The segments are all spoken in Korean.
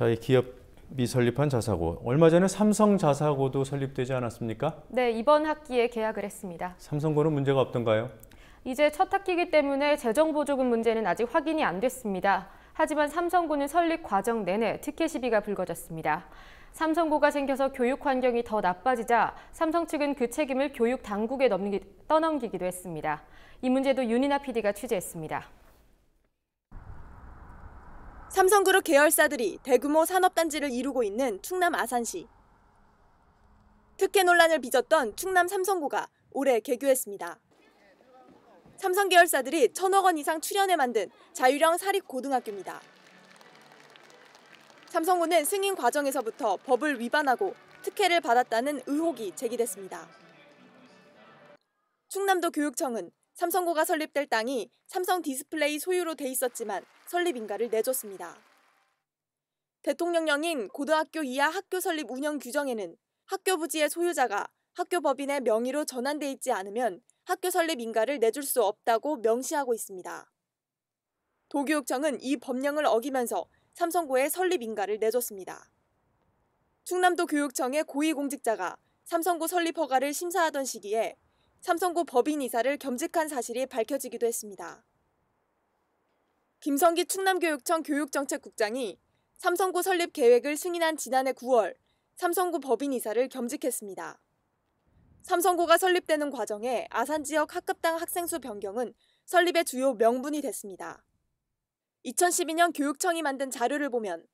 이 기업이 설립한 자사고, 얼마 전에 삼성 자사고도 설립되지 않았습니까? 네, 이번 학기에 개학을 했습니다. 삼성고는 문제가 없던가요? 이제 첫 학기이기 때문에 재정보조금 문제는 아직 확인이 안 됐습니다. 하지만 삼성고는 설립 과정 내내 특혜 시비가 불거졌습니다. 삼성고가 생겨서 교육 환경이 더 나빠지자 삼성 측은 그 책임을 교육 당국에 떠넘기기도 했습니다. 이 문제도 윤이나 PD가 취재했습니다. 삼성그룹 계열사들이 대규모 산업단지를 이루고 있는 충남 아산시. 특혜 논란을 빚었던 충남 삼성고가 올해 개교했습니다. 삼성 계열사들이 1,000억 원 이상 출연해 만든 자율형 사립고등학교입니다. 삼성고는 승인 과정에서부터 법을 위반하고 특혜를 받았다는 의혹이 제기됐습니다. 충남도 교육청은 삼성고가 설립될 땅이 삼성 디스플레이 소유로 돼 있었지만 설립 인가를 내줬습니다. 대통령령인 고등학교 이하 학교 설립 운영 규정에는 학교 부지의 소유자가 학교 법인의 명의로 전환돼 있지 않으면 학교 설립 인가를 내줄 수 없다고 명시하고 있습니다. 도교육청은 이 법령을 어기면서 삼성고에 설립 인가를 내줬습니다. 충남도 교육청의 고위공직자가 삼성고 설립 허가를 심사하던 시기에 삼성고 법인 이사를 겸직한 사실이 밝혀지기도 했습니다. 김성기 충남교육청 교육정책국장이 삼성고 설립 계획을 승인한 지난해 9월 삼성고 법인 이사를 겸직했습니다. 삼성고가 설립되는 과정에 아산 지역 학급당 학생수 변경은 설립의 주요 명분이 됐습니다. 2012년 교육청이 만든 자료를 보면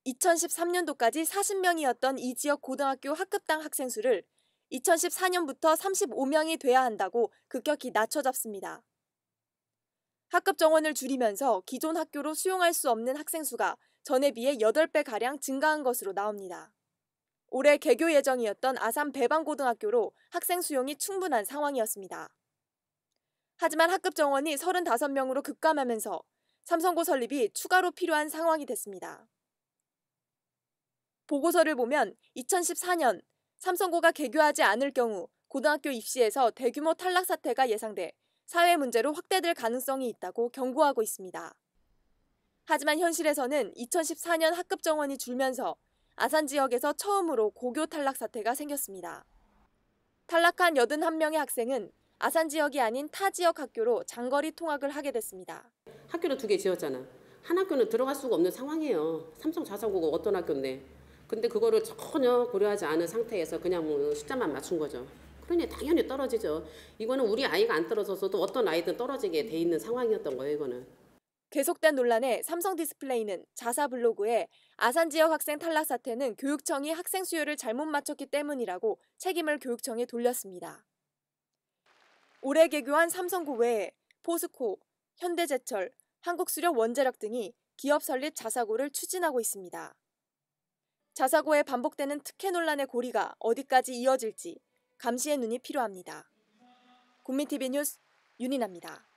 2013년도까지 40명이었던 이 지역 고등학교 학급당 학생 수를 2014년부터 35명이 돼야 한다고 급격히 낮춰 잡습니다. 학급 정원을 줄이면서 기존 학교로 수용할 수 없는 학생 수가 전에 비해 8배가량 증가한 것으로 나옵니다. 올해 개교 예정이었던 아산 배방고등학교로 학생 수용이 충분한 상황이었습니다. 하지만 학급 정원이 35명으로 급감하면서 삼성고 설립이 추가로 필요한 상황이 됐습니다. 보고서를 보면 2014년 삼성고가 개교하지 않을 경우 고등학교 입시에서 대규모 탈락 사태가 예상돼 사회 문제로 확대될 가능성이 있다고 경고하고 있습니다. 하지만 현실에서는 2014년 학급 정원이 줄면서 아산 지역에서 처음으로 고교 탈락 사태가 생겼습니다. 탈락한 81명의 학생은 아산 지역이 아닌 타 지역 학교로 장거리 통학을 하게 됐습니다. 학교를 2개 지었잖아. 한 학교는 들어갈 수가 없는 상황이에요. 삼성 자사고가 어떤 학교인데. 근데 그거를 전혀 고려하지 않은 상태에서 그냥 뭐 숫자만 맞춘 거죠. 그러니 당연히 떨어지죠. 이거는 우리 아이가 안 떨어져서도 어떤 아이든 떨어지게 돼 있는 상황이었던 거예요, 이거는. 계속된 논란에 삼성 디스플레이는 자사 블로그에 아산 지역 학생 탈락 사태는 교육청이 학생 수요를 잘못 맞췄기 때문이라고 책임을 교육청에 돌렸습니다. 올해 개교한 삼성고 외에 포스코, 현대제철, 한국수력 원자력 등이 기업 설립 자사고를 추진하고 있습니다. 자사고에 반복되는 특혜 논란의 고리가 어디까지 이어질지 감시의 눈이 필요합니다. 국민TV 뉴스 윤인아입니다.